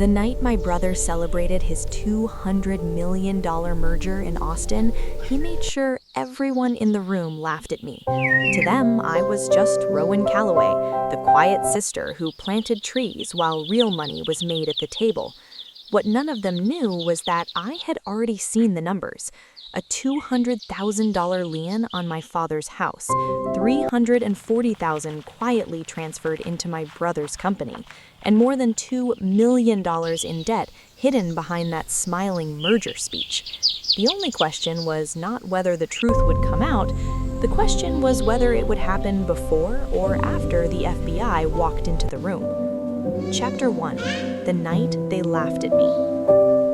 The night my brother celebrated his $200 million merger in Austin, he made sure everyone in the room laughed at me. To them, I was just Rowan Calloway, the quiet sister who planted trees while real money was made at the table. What none of them knew was that I had already seen the numbers. A $200,000 lien on my father's house, $340,000 quietly transferred into my brother's company, and more than $2 million in debt hidden behind that smiling merger speech. The only question was not whether the truth would come out, the question was whether it would happen before or after the FBI walked into the room. Chapter 1. The Night They Laughed at Me.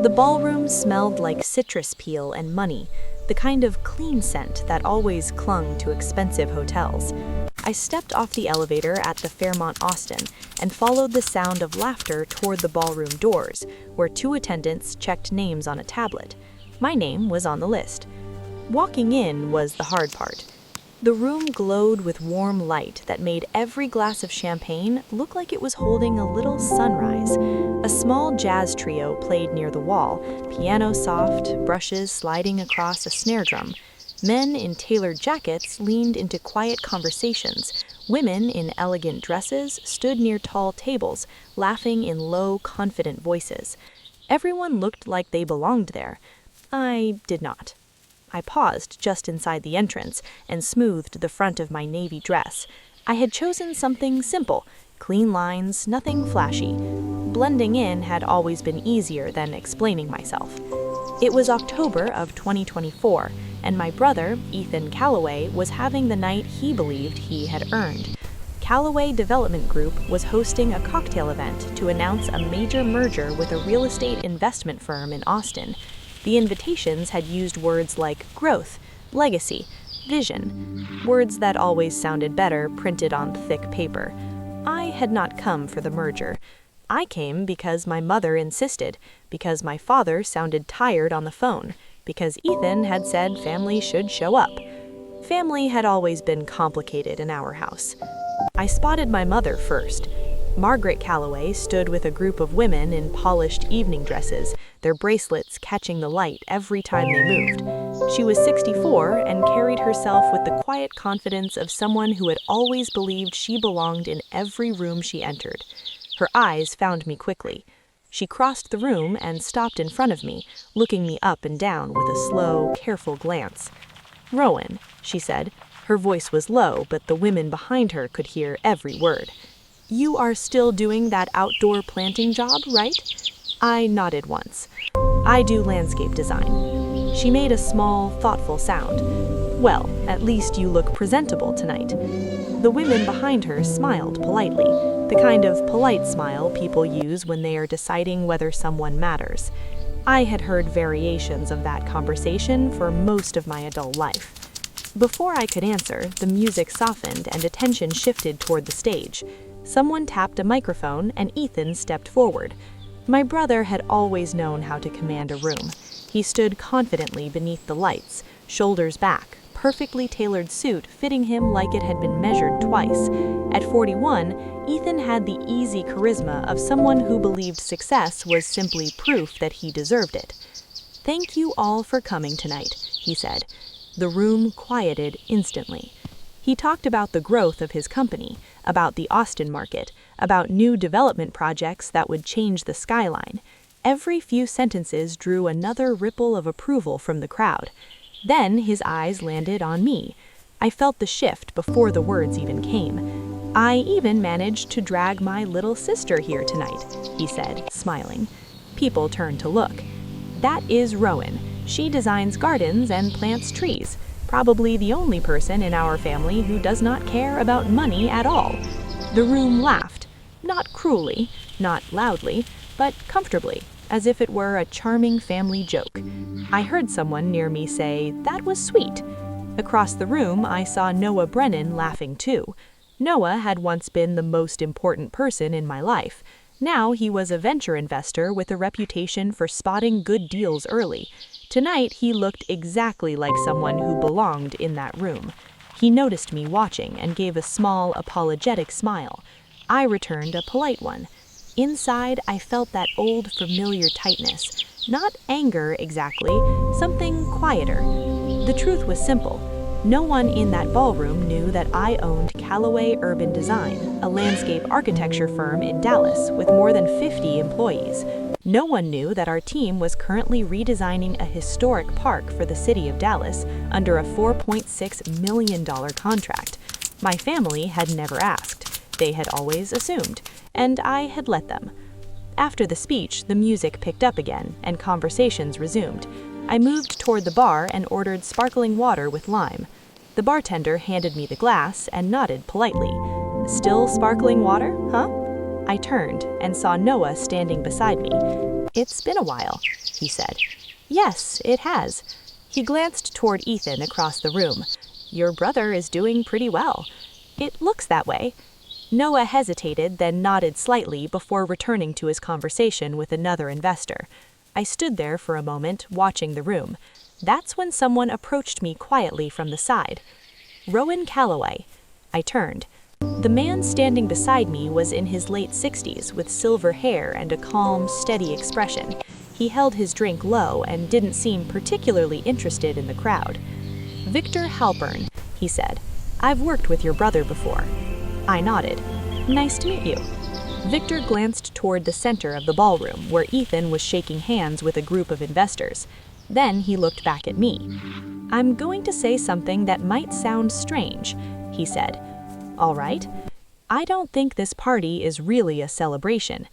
The ballroom smelled like citrus peel and money, the kind of clean scent that always clung to expensive hotels. I stepped off the elevator at the Fairmont Austin and followed the sound of laughter toward the ballroom doors, where two attendants checked names on a tablet. My name was on the list. Walking in was the hard part. The room glowed with warm light that made every glass of champagne look like it was holding a little sunrise. A small jazz trio played near the wall, piano soft, brushes sliding across a snare drum. Men in tailored jackets leaned into quiet conversations. Women in elegant dresses stood near tall tables, laughing in low, confident voices. Everyone looked like they belonged there. I did not. I paused just inside the entrance and smoothed the front of my navy dress. I had chosen something simple, clean lines, nothing flashy. Blending in had always been easier than explaining myself. It was October of 2024, and my brother, Ethan Calloway, was having the night he believed he had earned. Calloway Development Group was hosting a cocktail event to announce a major merger with a real estate investment firm in Austin. The invitations had used words like growth, legacy, vision, words that always sounded better printed on thick paper. I had not come for the merger. I came because my mother insisted, because my father sounded tired on the phone, because Ethan had said family should show up. Family had always been complicated in our house. I spotted my mother first. Margaret Calloway stood with a group of women in polished evening dresses, their bracelets catching the light every time they moved. She was 64 and carried herself with the quiet confidence of someone who had always believed she belonged in every room she entered. Her eyes found me quickly. She crossed the room and stopped in front of me, looking me up and down with a slow, careful glance. "Rowan," she said. Her voice was low, but the women behind her could hear every word. "You are still doing that outdoor planting job, right?" I nodded once. "I do landscape design." She made a small, thoughtful sound. "Well, at least you look presentable tonight." The women behind her smiled politely, the kind of polite smile people use when they are deciding whether someone matters. I had heard variations of that conversation for most of my adult life. Before I could answer, the music softened and attention shifted toward the stage. Someone tapped a microphone and Ethan stepped forward. My brother had always known how to command a room. He stood confidently beneath the lights, shoulders back, perfectly tailored suit fitting him like it had been measured twice. At 41, Ethan had the easy charisma of someone who believed success was simply proof that he deserved it. "Thank you all for coming tonight," he said. The room quieted instantly. He talked about the growth of his company, about the Austin market, about new development projects that would change the skyline. Every few sentences drew another ripple of approval from the crowd. Then his eyes landed on me. I felt the shift before the words even came. "I even managed to drag my little sister here tonight," he said, smiling. People turned to look. "That is Rowan. She designs gardens and plants trees. Probably the only person in our family who does not care about money at all." The room laughed, not cruelly, not loudly, but comfortably, as if it were a charming family joke. I heard someone near me say, "That was sweet." Across the room, I saw Noah Brennan laughing too. Noah had once been the most important person in my life. Now he was a venture investor with a reputation for spotting good deals early. Tonight he looked exactly like someone who belonged in that room. He noticed me watching and gave a small, apologetic smile. I returned a polite one. Inside, I felt that old familiar tightness. Not anger exactly, something quieter. The truth was simple. No one in that ballroom knew that I owned Callaway Urban Design, a landscape architecture firm in Dallas with more than 50 employees. No one knew that our team was currently redesigning a historic park for the city of Dallas under a $4.6 million contract. My family had never asked. They had always assumed, and I had let them. After the speech, the music picked up again, and conversations resumed. I moved toward the bar and ordered sparkling water with lime. The bartender handed me the glass and nodded politely. "Still sparkling water, huh?" I turned and saw Noah standing beside me. "It's been a while," he said. "Yes, it has." He glanced toward Ethan across the room. "Your brother is doing pretty well." "It looks that way." Noah hesitated, then nodded slightly before returning to his conversation with another investor. I stood there for a moment, watching the room. That's when someone approached me quietly from the side. "Rowan Callaway." I turned. The man standing beside me was in his late 60s with silver hair and a calm, steady expression. He held his drink low and didn't seem particularly interested in the crowd. "Victor Halpern," he said. "I've worked with your brother before." I nodded. "Nice to meet you." Victor glanced toward the center of the ballroom, where Ethan was shaking hands with a group of investors. Then he looked back at me. "I'm going to say something that might sound strange," he said. "All right. I don't think this party is really a celebration."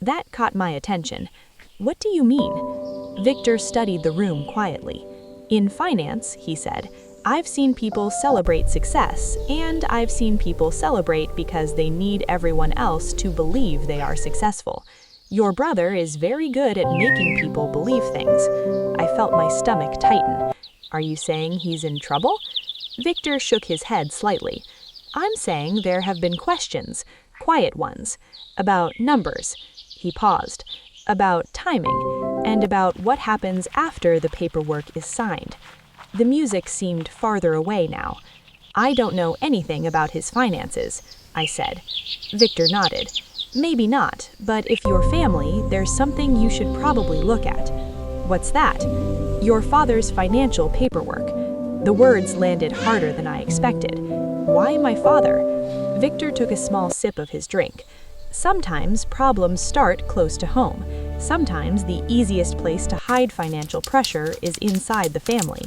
That caught my attention. "What do you mean?" Victor studied the room quietly. "In finance," he said, "I've seen people celebrate success, and I've seen people celebrate because they need everyone else to believe they are successful. Your brother is very good at making people believe things." I felt my stomach tighten. "Are you saying he's in trouble?" Victor shook his head slightly. "I'm saying there have been questions, quiet ones, about numbers." He paused. "About timing, and about what happens after the paperwork is signed." The music seemed farther away now. "I don't know anything about his finances," I said. Victor nodded. "Maybe not, but if you're family, there's something you should probably look at." "What's that?" "Your father's financial paperwork." The words landed harder than I expected. "Why my father?" Victor took a small sip of his drink. "Sometimes problems start close to home. Sometimes the easiest place to hide financial pressure is inside the family."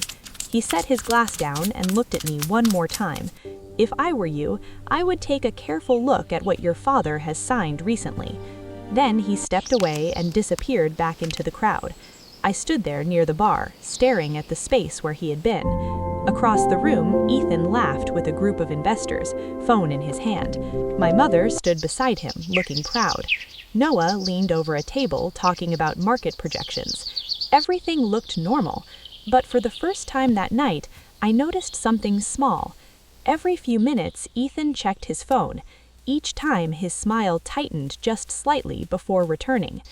He set his glass down and looked at me one more time. "If I were you, I would take a careful look at what your father has signed recently." Then he stepped away and disappeared back into the crowd. I stood there near the bar, staring at the space where he had been. Across the room, Ethan laughed with a group of investors, phone in his hand. My mother stood beside him, looking proud. Noah leaned over a table, talking about market projections. Everything looked normal. But for the first time that night, I noticed something small. Every few minutes, Ethan checked his phone. Each time, his smile tightened just slightly before returning.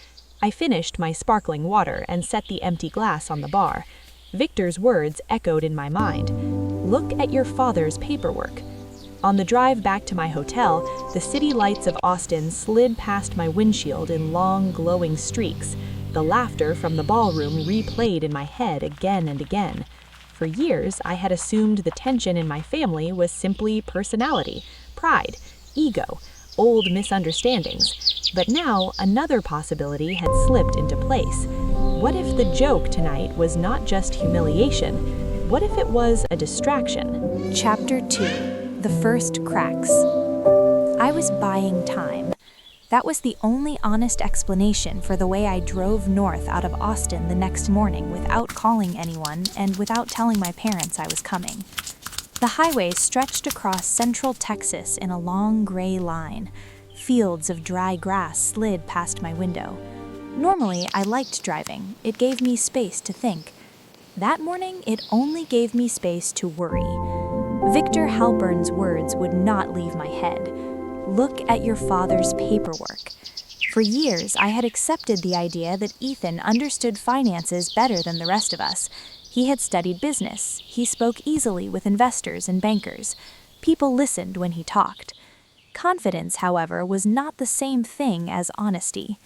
I finished my sparkling water and set the empty glass on the bar. Victor's words echoed in my mind. "Look at your father's paperwork." On the drive back to my hotel, the city lights of Austin slid past my windshield in long, glowing streaks. The laughter from the ballroom replayed in my head again and again. For years, I had assumed the tension in my family was simply personality, pride, ego, old misunderstandings. But now, another possibility had slipped into place. What if the joke tonight was not just humiliation? What if it was a distraction? Chapter 2. The First Cracks. I was buying time. That was the only honest explanation for the way I drove north out of Austin the next morning without calling anyone and without telling my parents I was coming. The highway stretched across central Texas in a long gray line. Fields of dry grass slid past my window. Normally, I liked driving. It gave me space to think. That morning, it only gave me space to worry. Victor Halpern's words would not leave my head. "Look at your father's paperwork." For years, I had accepted the idea that Ethan understood finances better than the rest of us. He had studied business. He spoke easily with investors and bankers. People listened when he talked. Confidence, however, was not the same thing as honesty.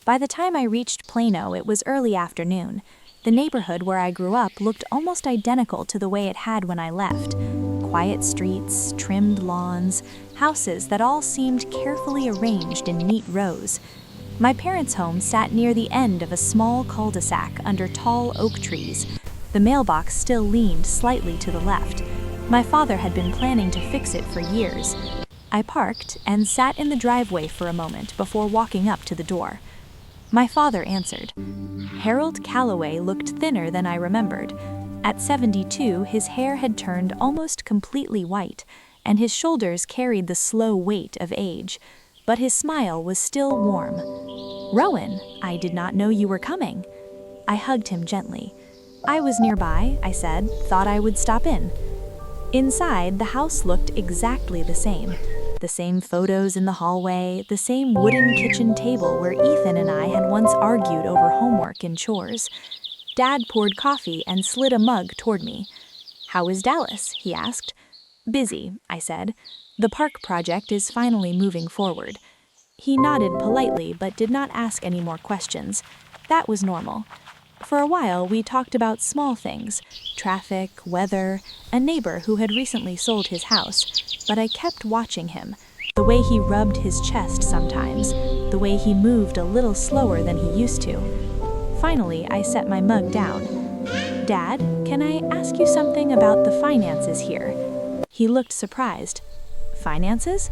By the time I reached Plano, it was early afternoon. The neighborhood where I grew up looked almost identical to the way it had when I left. Quiet streets, trimmed lawns, houses that all seemed carefully arranged in neat rows. My parents' home sat near the end of a small cul-de-sac under tall oak trees. The mailbox still leaned slightly to the left. My father had been planning to fix it for years. I parked and sat in the driveway for a moment before walking up to the door. My father answered. Harold Calloway looked thinner than I remembered. At 72, his hair had turned almost completely white, and his shoulders carried the slow weight of age. But his smile was still warm. "Rowan, I did not know you were coming." I hugged him gently. "I was nearby," I said, "thought I would stop in." Inside, the house looked exactly the same. The same photos in the hallway, the same wooden kitchen table where Ethan and I had once argued over homework and chores. Dad poured coffee and slid a mug toward me. "How is Dallas?" he asked. "Busy," I said. "The park project is finally moving forward." He nodded politely but did not ask any more questions. That was normal. For a while, we talked about small things, traffic, weather, a neighbor who had recently sold his house, but I kept watching him, the way he rubbed his chest sometimes, the way he moved a little slower than he used to. Finally, I set my mug down. "Dad, can I ask you something about the finances here?" He looked surprised. "Finances?"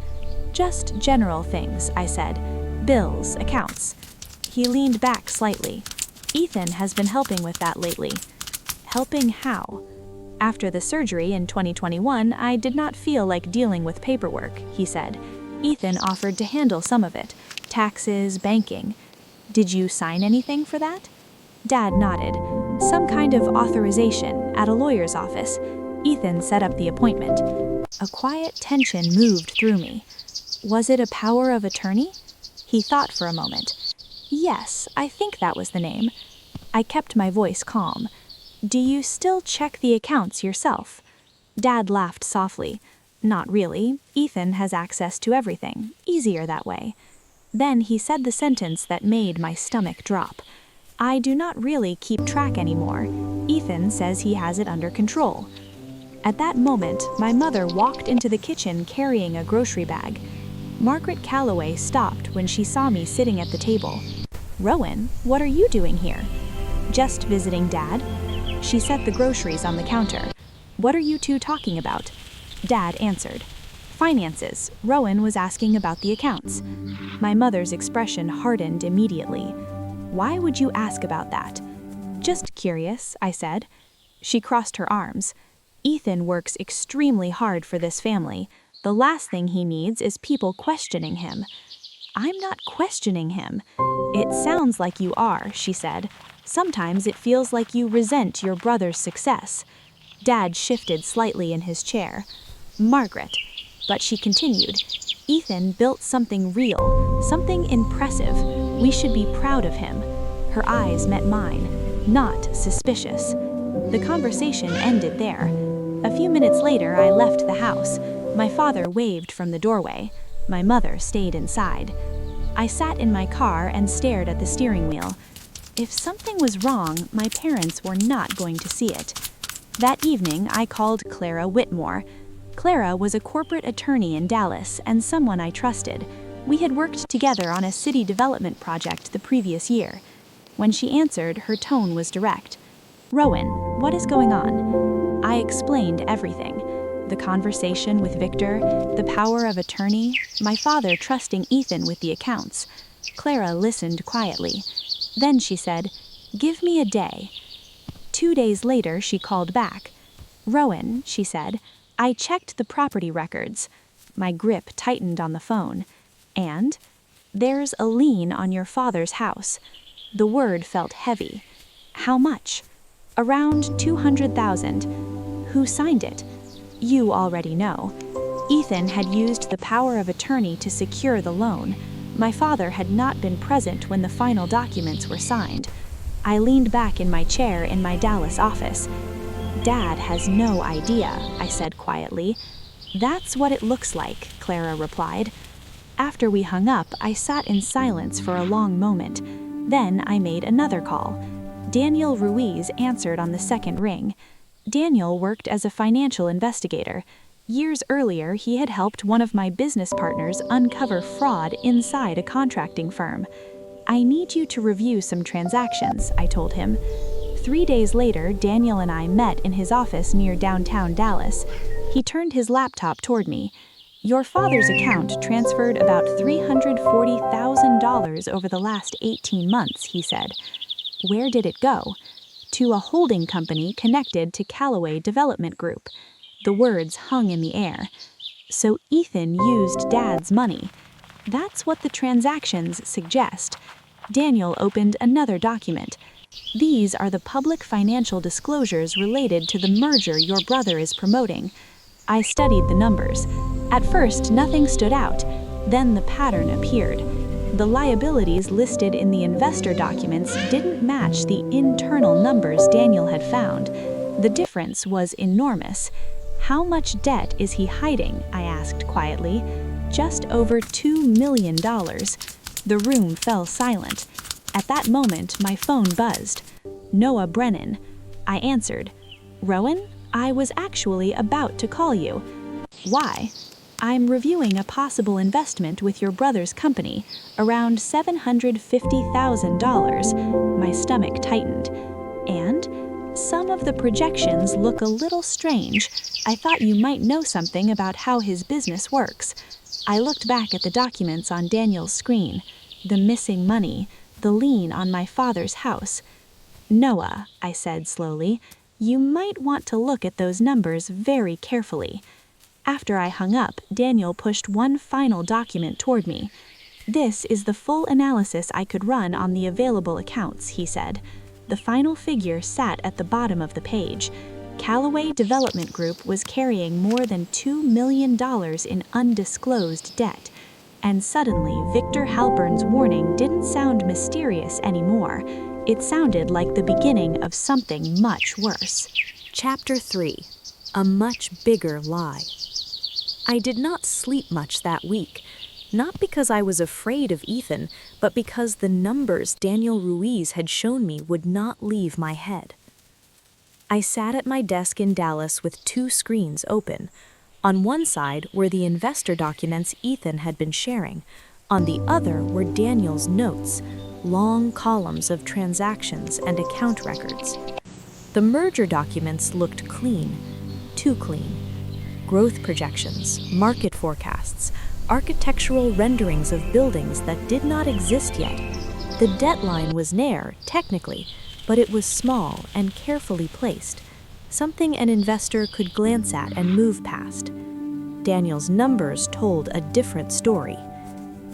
"Just general things," I said. "Bills, accounts." He leaned back slightly. "Ethan has been helping with that lately." "Helping how?" "After the surgery in 2021, I did not feel like dealing with paperwork," he said. "Ethan offered to handle some of it, taxes, banking." "Did you sign anything for that?" Dad nodded. "Some kind of authorization at a lawyer's office. Ethan set up the appointment." A quiet tension moved through me. "Was it a power of attorney?" He thought for a moment. "Yes, I think that was the name." I kept my voice calm. "Do you still check the accounts yourself?" Dad laughed softly. "Not really. Ethan has access to everything. Easier that way." Then he said the sentence that made my stomach drop. "I do not really keep track anymore. Ethan says he has it under control." At that moment, my mother walked into the kitchen carrying a grocery bag. Margaret Calloway stopped when she saw me sitting at the table. "Rowan, what are you doing here?" "Just visiting Dad." She set the groceries on the counter. "What are you two talking about?" Dad answered. "Finances. Rowan was asking about the accounts." My mother's expression hardened immediately. "Why would you ask about that?" "Just curious," I said. She crossed her arms. "Ethan works extremely hard for this family. The last thing he needs is people questioning him." "I'm not questioning him." "It sounds like you are," she said. "Sometimes it feels like you resent your brother's success." Dad shifted slightly in his chair. "Margaret." But she continued. "Ethan built something real, something impressive. We should be proud of him." Her eyes met mine, not suspicious. The conversation ended there. A few minutes later, I left the house. My father waved from the doorway. My mother stayed inside. I sat in my car and stared at the steering wheel. If something was wrong, my parents were not going to see it. That evening, I called Clara Whitmore. Clara was a corporate attorney in Dallas and someone I trusted. We had worked together on a city development project the previous year. When she answered, her tone was direct. "Rowan, what is going on?" I explained everything. The conversation with Victor, the power of attorney, my father trusting Ethan with the accounts. Clara listened quietly. Then she said, "Give me a day." 2 days later, she called back. "Rowan," she said, "I checked the property records." My grip tightened on the phone. "And?" "There's a lien on your father's house." The word felt heavy. "How much?" "Around 200,000. "Who signed it?" "You already know." Ethan had used the power of attorney to secure the loan. My father had not been present when the final documents were signed. I leaned back in my chair in my Dallas office. "Dad has no idea," I said quietly. "That's what it looks like," Clara replied. After we hung up, I sat in silence for a long moment. Then I made another call. Daniel Ruiz answered on the second ring. Daniel worked as a financial investigator. Years earlier, he had helped one of my business partners uncover fraud inside a contracting firm. "I need you to review some transactions," I told him. 3 days later, Daniel and I met in his office near downtown Dallas. He turned his laptop toward me. "Your father's account transferred about $340,000 over the last 18 months, he said. "Where did it go?" "To a holding company connected to Callaway Development Group." The words hung in the air. "So Ethan used Dad's money." "That's what the transactions suggest." Daniel opened another document. "These are the public financial disclosures related to the merger your brother is promoting." I studied the numbers. At first, nothing stood out. Then the pattern appeared. The liabilities listed in the investor documents didn't match the internal numbers Daniel had found. The difference was enormous. "How much debt is he hiding?" I asked quietly. "Just over $2 million. The room fell silent. At that moment, my phone buzzed. Noah Brennan. I answered. "Rowan, I was actually about to call you." "Why?" "I'm reviewing a possible investment with your brother's company, around $750,000. My stomach tightened. "And? "Some of the projections look a little strange. I thought you might know something about how his business works." I looked back at the documents on Daniel's screen. The missing money, the lien on my father's house. "Noah," I said slowly, "you might want to look at those numbers very carefully." After I hung up, Daniel pushed one final document toward me. "This is the full analysis I could run on the available accounts," he said. The final figure sat at the bottom of the page. Callaway Development Group was carrying more than $2 million in undisclosed debt. And suddenly, Victor Halpern's warning didn't sound mysterious anymore. It sounded like the beginning of something much worse. Chapter 3. A Much Bigger Lie. I did not sleep much that week, not because I was afraid of Ethan, but because the numbers Daniel Ruiz had shown me would not leave my head. I sat at my desk in Dallas with 2 screens open. On one side were the investor documents Ethan had been sharing. On the other were Daniel's notes, long columns of transactions and account records. The merger documents looked clean, too clean. Growth projections, market forecasts, architectural renderings of buildings that did not exist yet. The deadline was near, technically, but it was small and carefully placed, something an investor could glance at and move past. Daniel's numbers told a different story.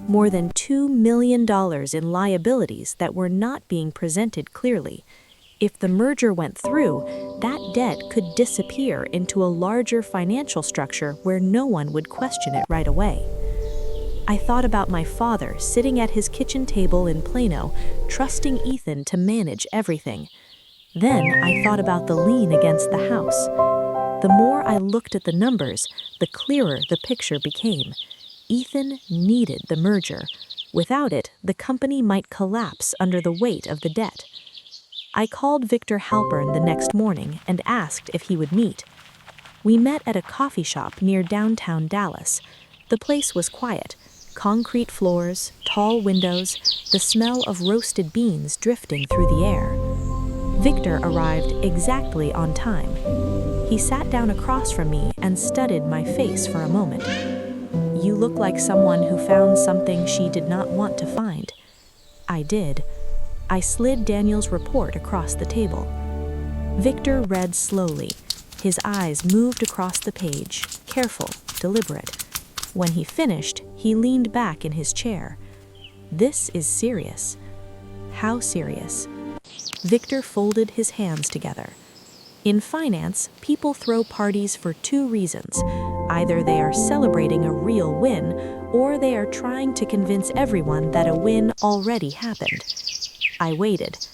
More than $2 million in liabilities that were not being presented clearly. If the merger went through, that debt could disappear into a larger financial structure where no one would question it right away. I thought about my father sitting at his kitchen table in Plano, trusting Ethan to manage everything. Then I thought about the lien against the house. The more I looked at the numbers, the clearer the picture became. Ethan needed the merger. Without it, the company might collapse under the weight of the debt. I called Victor Halpern the next morning and asked if he would meet. We met at a coffee shop near downtown Dallas. The place was quiet. Concrete floors, tall windows, the smell of roasted beans drifting through the air. Victor arrived exactly on time. He sat down across from me and studied my face for a moment. "You look like someone who found something she did not want to find." I did. I slid Daniel's report across the table. Victor read slowly. His eyes moved across the page, careful, deliberate. When he finished, he leaned back in his chair. "This is serious." "How serious?" Victor folded his hands together. "In finance, people throw parties for 2 reasons. Either they are celebrating a real win, or they are trying to convince everyone that a win already happened." I waited.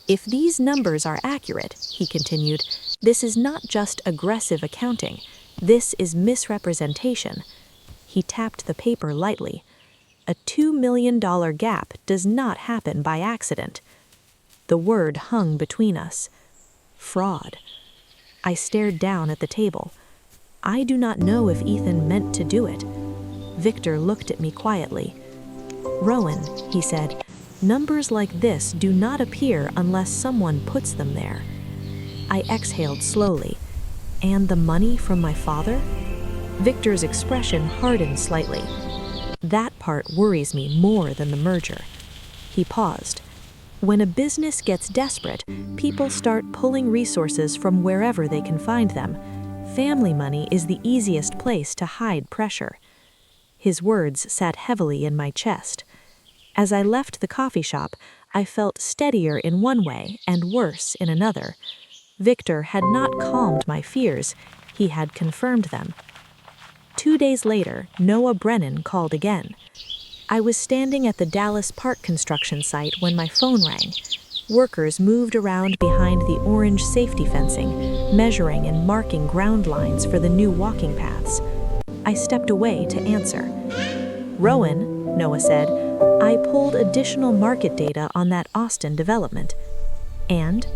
"If these numbers are accurate," he continued, "this is not just aggressive accounting. This is misrepresentation." He tapped the paper lightly. "A $2 million gap does not happen by accident." The word hung between us. Fraud. I stared down at the table. I do not know if Ethan meant to do it. Victor looked at me quietly. "Rowan," he said, "numbers like this do not appear unless someone puts them there." I exhaled slowly. "And the money from my father?" Victor's expression hardened slightly. "That part worries me more than the merger." He paused. "When a business gets desperate, people start pulling resources from wherever they can find them. Family money is the easiest place to hide pressure." His words sat heavily in my chest. As I left the coffee shop, I felt steadier in one way and worse in another. Victor had not calmed my fears, he had confirmed them. 2 days later, Noah Brennan called again. I was standing at the Dallas Park construction site when my phone rang. Workers moved around behind the orange safety fencing, measuring and marking ground lines for the new walking paths. I stepped away to answer. "Rowan," Noah said, "I pulled additional market data on that Austin development. And?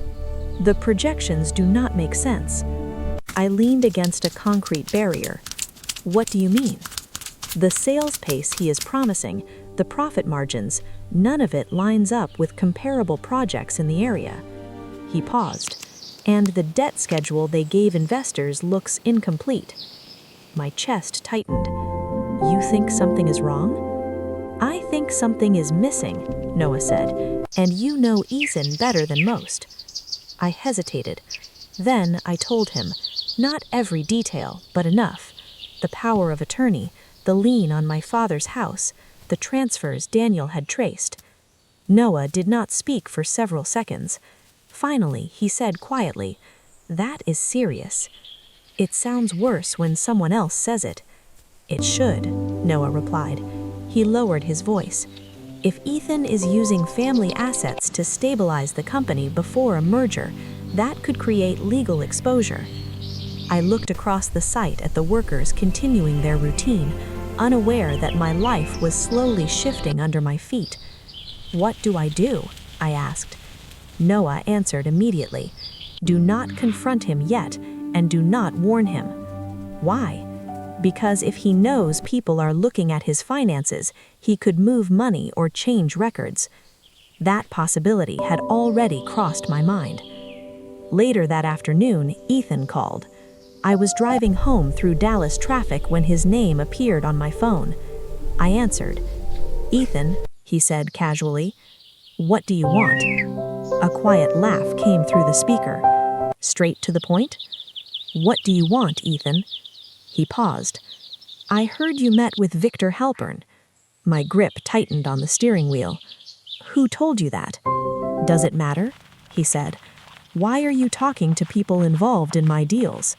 The projections do not make sense." I leaned against a concrete barrier. "What do you mean?" "The sales pace he is promising, the profit margins, none of it lines up with comparable projects in the area." He paused. "And the debt schedule they gave investors looks incomplete." My chest tightened. "You think something is wrong?" "I think something is missing," Noah said, "and you know Ethan better than most." I hesitated. Then I told him, not every detail, but enough. The power of attorney, the lien on my father's house, the transfers Daniel had traced. Noah did not speak for several seconds. Finally, he said quietly, "That is serious." "It sounds worse when someone else says it." "It should," Noah replied. He lowered his voice. "If Ethan is using family assets to stabilize the company before a merger, that could create legal exposure." I looked across the site at the workers continuing their routine, unaware that my life was slowly shifting under my feet. "What do I do?" I asked. Noah answered immediately. "Do not confront him yet, and do not warn him." "Why?" "Because if he knows people are looking at his finances, he could move money or change records." That possibility had already crossed my mind. Later that afternoon, Ethan called. I was driving home through Dallas traffic when his name appeared on my phone. I answered. "Ethan," he said casually, "what do you want?" A quiet laugh came through the speaker. "Straight to the point?" "What do you want, Ethan?" He paused. "I heard you met with Victor Halpern." My grip tightened on the steering wheel. "Who told you that?" "Does it matter?" he said. "Why are you talking to people involved in my deals?"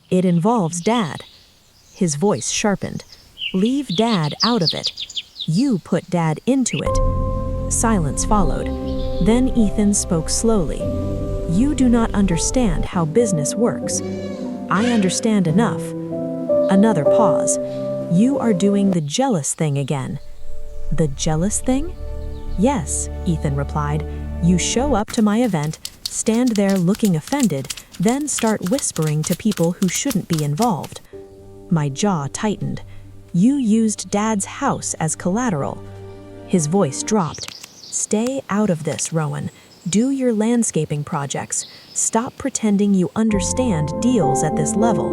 "It involves Dad." His voice sharpened. "Leave Dad out of it. You put Dad into it." Silence followed. Then Ethan spoke slowly. "You do not understand how business works." "I understand enough." Another pause. "You are doing the jealous thing again." "The jealous thing?" "Yes," Ethan replied. "You show up to my event, stand there looking offended, then start whispering to people who shouldn't be involved." My jaw tightened. "You used Dad's house as collateral." His voice dropped. "Stay out of this, Rowan. Do your landscaping projects. Stop pretending you understand deals at this level."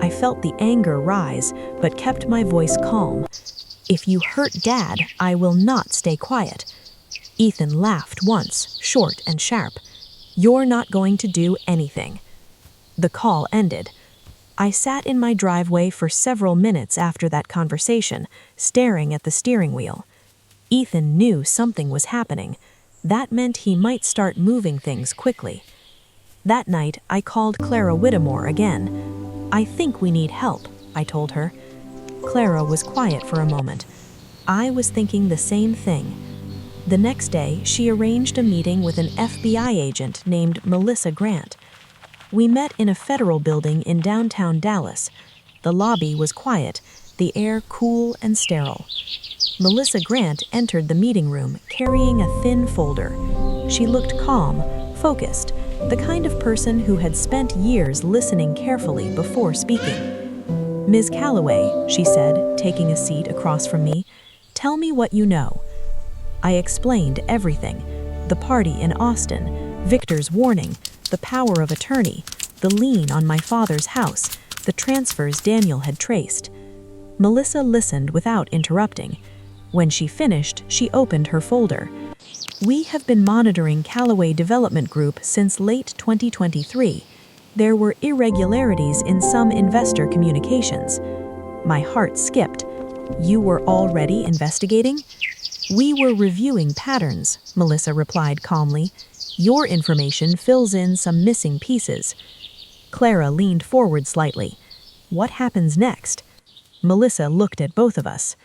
I felt the anger rise, but kept my voice calm. "If you hurt Dad, I will not stay quiet." Ethan laughed once, short and sharp. "You're not going to do anything." The call ended. I sat in my driveway for several minutes after that conversation, staring at the steering wheel. Ethan knew something was happening. That meant he might start moving things quickly. That night, I called Clara Whittemore again. "I think we need help," I told her. Clara was quiet for a moment. I was thinking the same thing. The next day, she arranged a meeting with an FBI agent named Melissa Grant. We met in a federal building in downtown Dallas. The lobby was quiet, the air cool and sterile. Melissa Grant entered the meeting room carrying a thin folder. She looked calm, focused, the kind of person who had spent years listening carefully before speaking. "Ms. Calloway," she said, taking a seat across from me, "tell me what you know." I explained everything: the party in Austin, Victor's warning, the power of attorney, the lien on my father's house, the transfers Daniel had traced. Melissa listened without interrupting. When she finished, she opened her folder. "We have been monitoring Callaway Development Group since late 2023. There were irregularities in some investor communications." My heart skipped. "You were already investigating?" "We were reviewing patterns," Melissa replied calmly. "Your information fills in some missing pieces." Clara leaned forward slightly. "What happens next?" Melissa looked at both of us.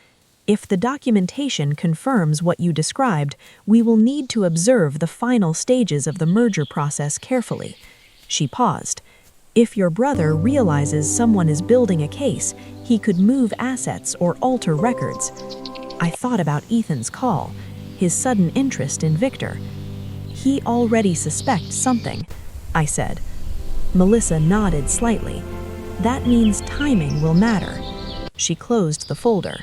"If the documentation confirms what you described, we will need to observe the final stages of the merger process carefully." She paused. "If your brother realizes someone is building a case, he could move assets or alter records." I thought about Ethan's call, his sudden interest in Victor. "He already suspects something," I said. Melissa nodded slightly. "That means timing will matter." She closed the folder.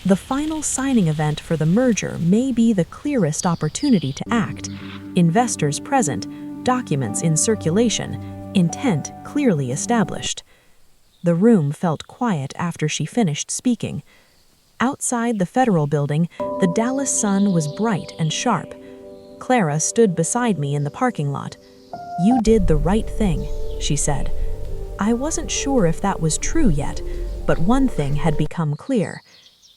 "The final signing event for the merger may be the clearest opportunity to act. Investors present, documents in circulation, intent clearly established." The room felt quiet after she finished speaking. Outside the federal building, the Dallas sun was bright and sharp. Clara stood beside me in the parking lot. "You did the right thing," she said. I wasn't sure if that was true yet, but one thing had become clear.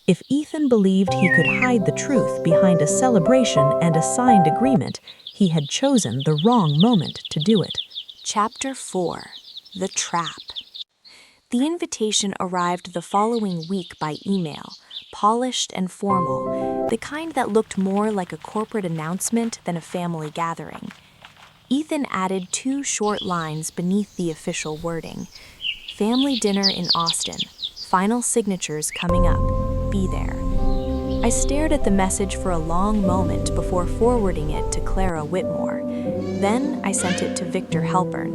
If Ethan believed he could hide the truth behind a celebration and a signed agreement, he had chosen the wrong moment to do it. Chapter 4: The Trap. The invitation arrived the following week by email, polished and formal, the kind that looked more like a corporate announcement than a family gathering. Ethan added 2 short lines beneath the official wording: "Family dinner in Austin. Final signatures coming up. Be there." I stared at the message for a long moment before forwarding it to Clara Whitmore. Then I sent it to Victor Halpern.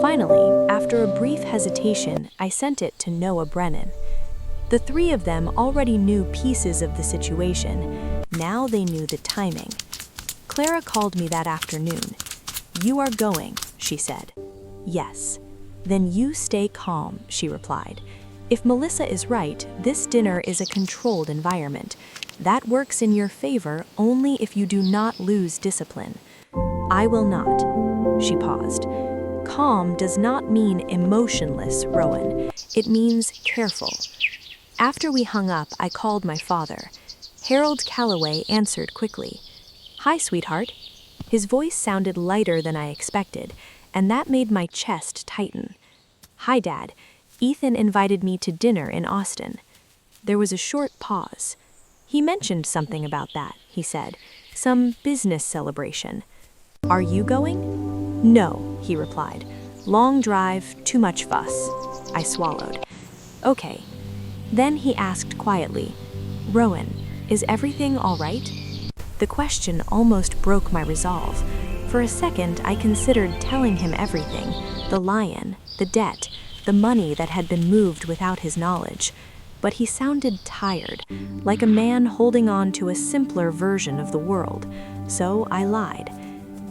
Finally, after a brief hesitation, I sent it to Noah Brennan. The 3 of them already knew pieces of the situation. Now they knew the timing. Clara called me that afternoon. "You are going," she said. "Yes." "Then you stay calm," she replied. "If Melissa is right, this dinner is a controlled environment. That works in your favor only if you do not lose discipline." "I will not." She paused. "Calm does not mean emotionless, Rowan. It means careful." After we hung up, I called my father. Harold Calloway answered quickly. "Hi, sweetheart." His voice sounded lighter than I expected, and that made my chest tighten. "Hi, Dad. Ethan invited me to dinner in Austin." There was a short pause. "He mentioned something about that," he said. "Some business celebration." "Are you going?" "No," he replied. "Long drive, too much fuss." I swallowed. "Okay." Then he asked quietly, "Rowan, is everything all right?" The question almost broke my resolve. For a second, I considered telling him everything: the lien, the debt, the money that had been moved without his knowledge. But he sounded tired, like a man holding on to a simpler version of the world. So I lied.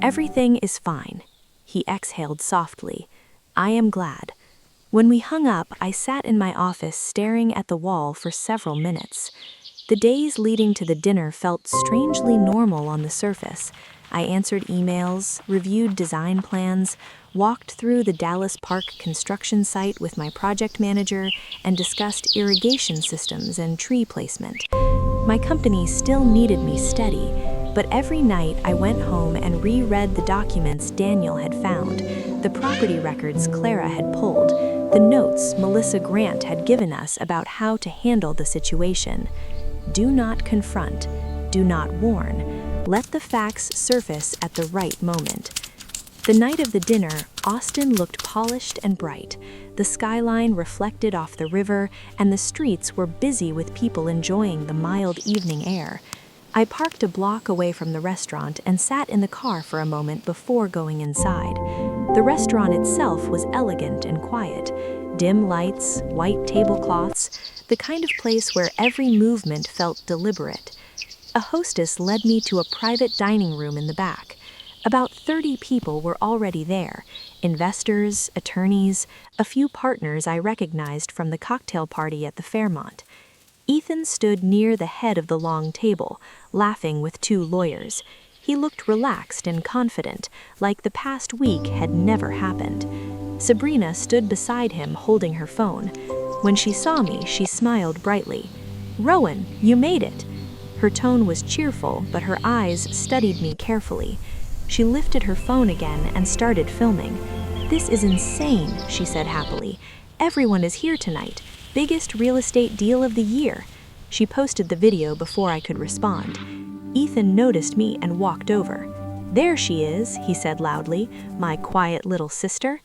"Everything is fine." He exhaled softly. "I am glad." When we hung up, I sat in my office staring at the wall for several minutes. The days leading to the dinner felt strangely normal on the surface. I answered emails, reviewed design plans, walked through the Dallas Park construction site with my project manager, and discussed irrigation systems and tree placement. My company still needed me steady, but every night I went home and reread the documents Daniel had found, the property records Clara had pulled, the notes Melissa Grant had given us about how to handle the situation. Do not confront. Do not warn. Let the facts surface at the right moment. The night of the dinner, Austin looked polished and bright. The skyline reflected off the river, and the streets were busy with people enjoying the mild evening air. I parked a block away from the restaurant and sat in the car for a moment before going inside. The restaurant itself was elegant and quiet. Dim lights, white tablecloths, the kind of place where every movement felt deliberate. A hostess led me to a private dining room in the back. About 30 people were already there: investors, attorneys, a few partners I recognized from the cocktail party at the Fairmont. Ethan stood near the head of the long table, laughing with 2 lawyers. He looked relaxed and confident, like the past week had never happened. Sabrina stood beside him holding her phone. When she saw me, she smiled brightly. "Rowan, you made it." Her tone was cheerful, but her eyes studied me carefully. She lifted her phone again and started filming. "This is insane," she said happily. "Everyone is here tonight. Biggest real estate deal of the year." She posted the video before I could respond. Ethan noticed me and walked over. "There she is," he said loudly, "my quiet little sister."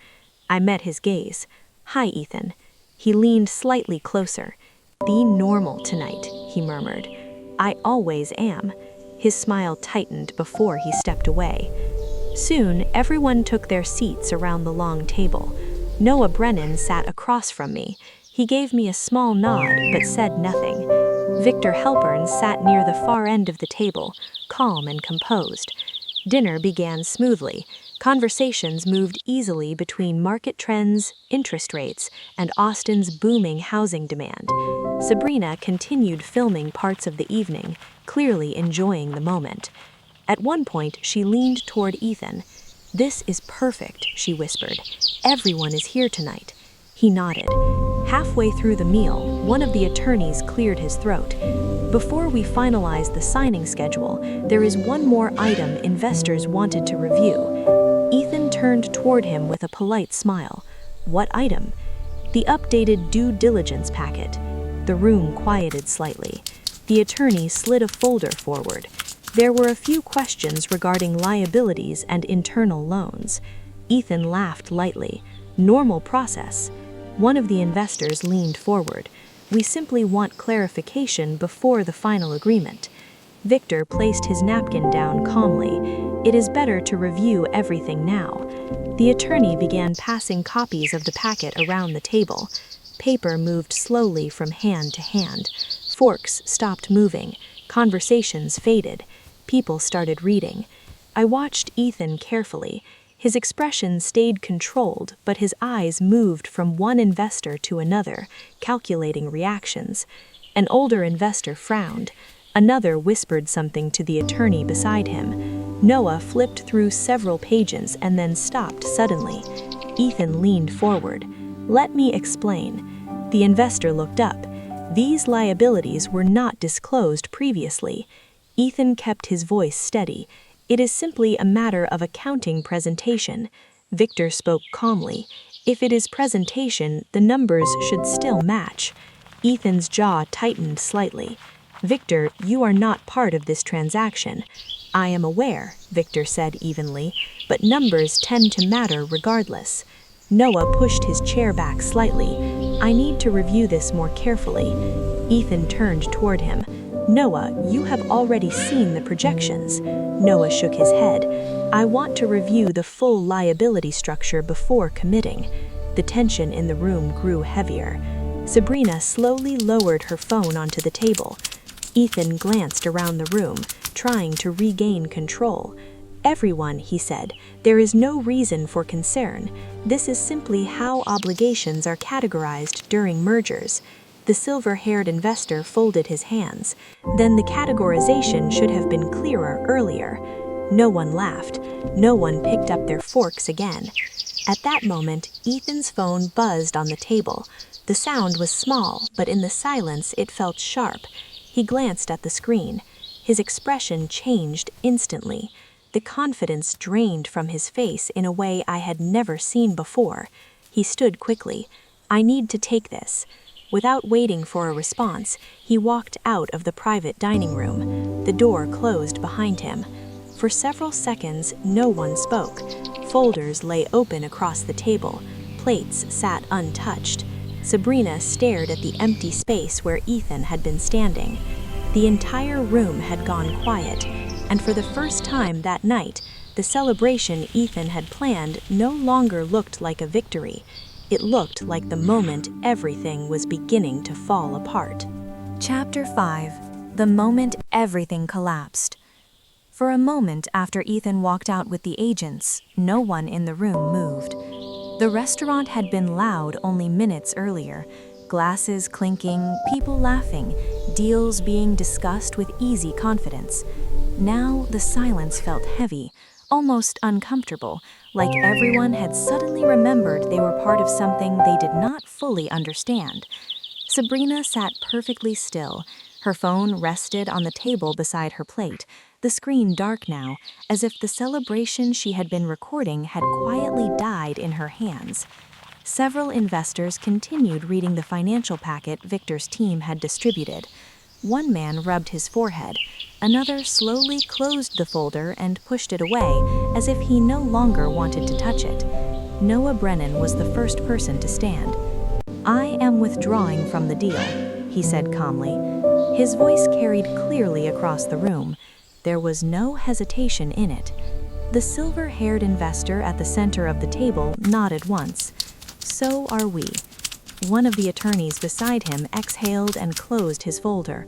I met his gaze. "Hi, Ethan." He leaned slightly closer. "Be normal tonight," he murmured. "I always am." His smile tightened before he stepped away. Soon, everyone took their seats around the long table. Noah Brennan sat across from me. He gave me a small nod, but said nothing. Victor Halpern sat near the far end of the table, calm and composed. Dinner began smoothly. Conversations moved easily between market trends, interest rates, and Austin's booming housing demand. Sabrina continued filming parts of the evening, clearly enjoying the moment. At one point, she leaned toward Ethan. "This is perfect," she whispered. "Everyone is here tonight." He nodded. Halfway through the meal, one of the attorneys cleared his throat. "Before we finalize the signing schedule, there is one more item investors wanted to review." Ethan turned toward him with a polite smile. "What item?" "The updated due diligence packet." The room quieted slightly. The attorney slid a folder forward. There were a few questions regarding liabilities and internal loans. Ethan laughed lightly. "Normal process." One of the investors leaned forward. "We simply want clarification before the final agreement." Victor placed his napkin down calmly. "It is better to review everything now." The attorney began passing copies of the packet around the table. Paper moved slowly from hand to hand. Forks stopped moving. Conversations faded. People started reading. I watched Ethan carefully. His expression stayed controlled, but his eyes moved from one investor to another, calculating reactions. An older investor frowned. Another whispered something to the attorney beside him. Noah flipped through several pages and then stopped suddenly. Ethan leaned forward. "Let me explain." The investor looked up. These liabilities were not disclosed previously. Ethan kept his voice steady. "It is simply a matter of accounting presentation." Victor spoke calmly. "If it is presentation, the numbers should still match." Ethan's jaw tightened slightly. "Victor, you are not part of this transaction." "I am aware," Victor said evenly, "but numbers tend to matter regardless." Noah pushed his chair back slightly. "I need to review this more carefully." Ethan turned toward him. "Noah, you have already seen the projections." Noah shook his head. "I want to review the full liability structure before committing." The tension in the room grew heavier. Sabrina slowly lowered her phone onto the table. Ethan glanced around the room, trying to regain control. "Everyone," he said, "there is no reason for concern. This is simply how obligations are categorized during mergers." The silver-haired investor folded his hands. "Then the categorization should have been clearer earlier." No one laughed. No one picked up their forks again. At that moment, Ethan's phone buzzed on the table. The sound was small, but in the silence it felt sharp. He glanced at the screen. His expression changed instantly. The confidence drained from his face in a way I had never seen before. He stood quickly. "I need to take this." Without waiting for a response, he walked out of the private dining room. The door closed behind him. For several seconds, no one spoke. Folders lay open across the table. Plates sat untouched. Sabrina stared at the empty space where Ethan had been standing. The entire room had gone quiet, and for the first time that night, the celebration Ethan had planned no longer looked like a victory. It looked like the moment everything was beginning to fall apart. Chapter 5. The moment everything collapsed. For a moment after Ethan walked out with the agents, no one in the room moved. The restaurant had been loud only minutes earlier. Glasses clinking, people laughing, deals being discussed with easy confidence. Now the silence felt heavy, almost uncomfortable, like everyone had suddenly remembered they were part of something they did not fully understand. Sabrina sat perfectly still. Her phone rested on the table beside her plate, the screen dark now, as if the celebration she had been recording had quietly died in her hands. Several investors continued reading the financial packet Victor's team had distributed. One man rubbed his forehead. Another slowly closed the folder and pushed it away, as if he no longer wanted to touch it. Noah Brennan was the first person to stand. "I am withdrawing from the deal," he said calmly. His voice carried clearly across the room. There was no hesitation in it. The silver-haired investor at the center of the table nodded once. "So are we." One of the attorneys beside him exhaled and closed his folder.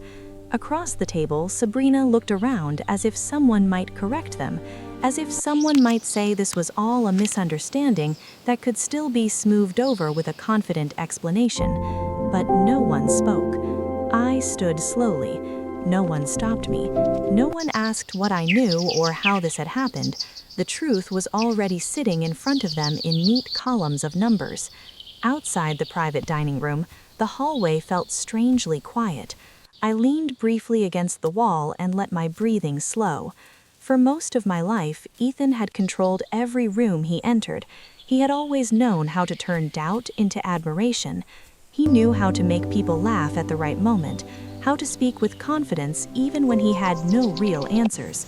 Across the table, Sabrina looked around as if someone might correct them, as if someone might say this was all a misunderstanding that could still be smoothed over with a confident explanation. But no one spoke. I stood slowly. No one stopped me. No one asked what I knew or how this had happened. The truth was already sitting in front of them in neat columns of numbers. Outside the private dining room, the hallway felt strangely quiet. I leaned briefly against the wall and let my breathing slow. For most of my life, Ethan had controlled every room he entered. He had always known how to turn doubt into admiration. He knew how to make people laugh at the right moment, how to speak with confidence even when he had no real answers.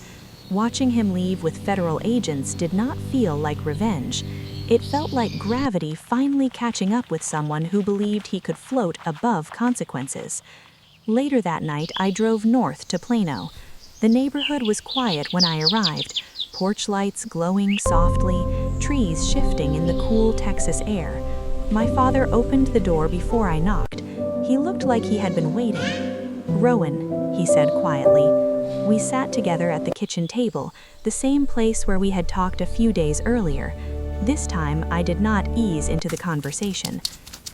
Watching him leave with federal agents did not feel like revenge. It felt like gravity finally catching up with someone who believed he could float above consequences. Later that night, I drove north to Plano. The neighborhood was quiet when I arrived, porch lights glowing softly, trees shifting in the cool Texas air. My father opened the door before I knocked. He looked like he had been waiting. "Rowan," he said quietly. We sat together at the kitchen table, the same place where we had talked a few days earlier. This time, I did not ease into the conversation.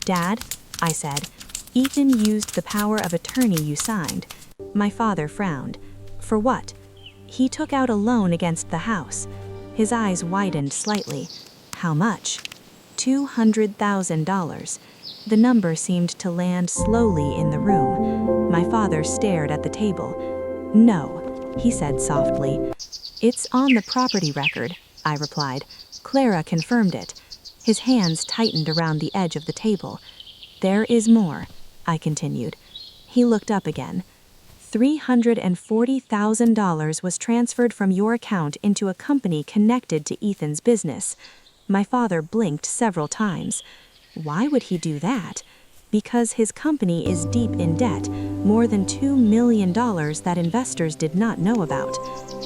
"Dad," I said, "Ethan used the power of attorney you signed." My father frowned. "For what?" "He took out a loan against the house." His eyes widened slightly. "How much?" $200,000. The number seemed to land slowly in the room. My father stared at the table. "No," he said softly. "It's on the property record," I replied. "Clara confirmed it." His hands tightened around the edge of the table. "There is more," I continued. He looked up again. $340,000 was transferred from your account into a company connected to Ethan's business. My father blinked several times. Why would he do that? Because his company is deep in debt, more than $2 million that investors did not know about.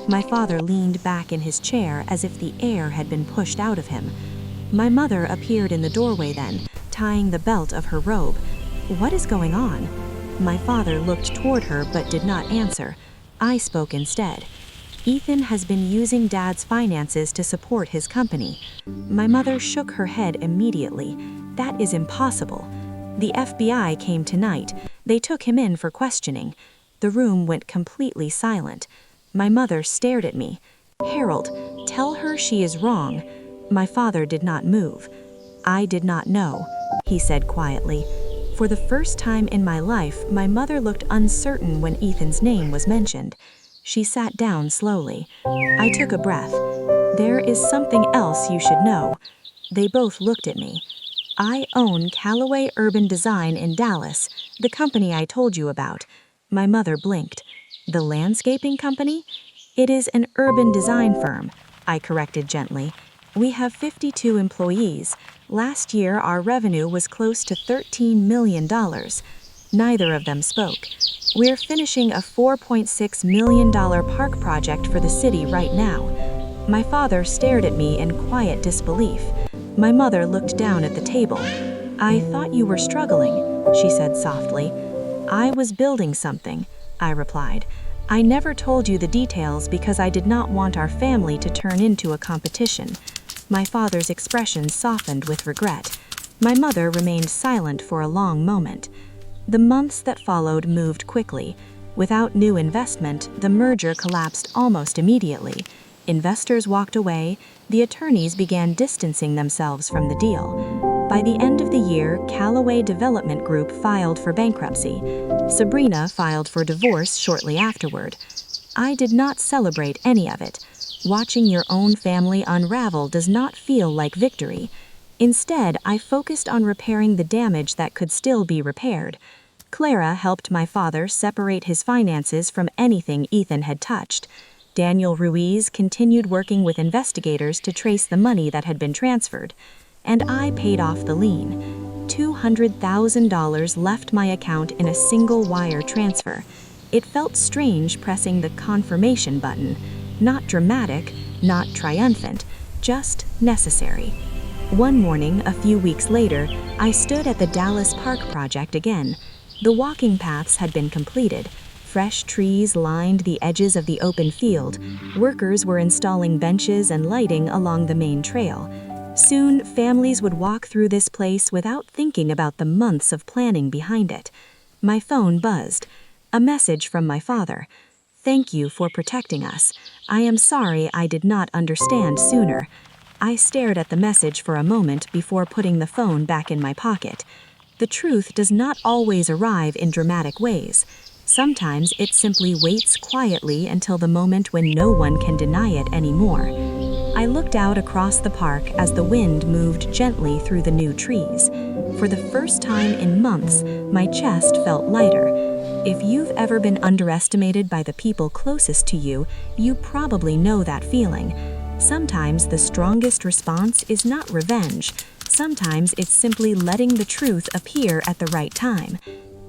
My father leaned back in his chair as if the air had been pushed out of him. My mother appeared in the doorway then, tying the belt of her robe. "What is going on?" My father looked toward her but did not answer. I spoke instead. "Ethan has been using Dad's finances to support his company." My mother shook her head immediately. "That is impossible." "The FBI came tonight. They took him in for questioning." The room went completely silent. My mother stared at me. "Harold, tell her she is wrong." My father did not move. "I did not know," he said quietly. For the first time in my life, my mother looked uncertain when Ethan's name was mentioned. She sat down slowly. I took a breath. "There is something else you should know." They both looked at me. "I own Callaway Urban Design in Dallas, the company I told you about." My mother blinked. "The landscaping company?" It is an urban design firm, I corrected gently. We have 52 employees. Last year, our revenue was close to $13 million. Neither of them spoke. We're finishing a $4.6 million park project for the city right now. My father stared at me in quiet disbelief. My mother looked down at the table. I thought you were struggling, she said softly. I was building something, I replied. I never told you the details because I did not want our family to turn into a competition. My father's expression softened with regret. My mother remained silent for a long moment. The months that followed moved quickly. Without new investment, the merger collapsed almost immediately. Investors walked away, the attorneys began distancing themselves from the deal. By the end of the year, Callaway Development Group filed for bankruptcy. Sabrina filed for divorce shortly afterward. I did not celebrate any of it. Watching your own family unravel does not feel like victory. Instead, I focused on repairing the damage that could still be repaired. Clara helped my father separate his finances from anything Ethan had touched. Daniel Ruiz continued working with investigators to trace the money that had been transferred. And I paid off the lien. $200,000 left my account in a single wire transfer. It felt strange pressing the confirmation button. Not dramatic, not triumphant, just necessary. One morning, a few weeks later, I stood at the Dallas Park project again. The walking paths had been completed. Fresh trees lined the edges of the open field. Workers were installing benches and lighting along the main trail. Soon, families would walk through this place without thinking about the months of planning behind it. My phone buzzed. A message from my father. Thank you for protecting us. I am sorry I did not understand sooner. I stared at the message for a moment before putting the phone back in my pocket. The truth does not always arrive in dramatic ways. Sometimes it simply waits quietly until the moment when no one can deny it anymore. I looked out across the park as the wind moved gently through the new trees. For the first time in months, my chest felt lighter. If you've ever been underestimated by the people closest to you, you probably know that feeling. Sometimes the strongest response is not revenge. Sometimes it's simply letting the truth appear at the right time.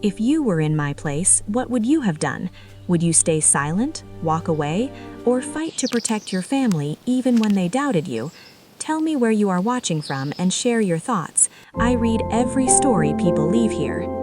If you were in my place, what would you have done? Would you stay silent, walk away, or fight to protect your family even when they doubted you? Tell me where you are watching from and share your thoughts. I read every story people leave here.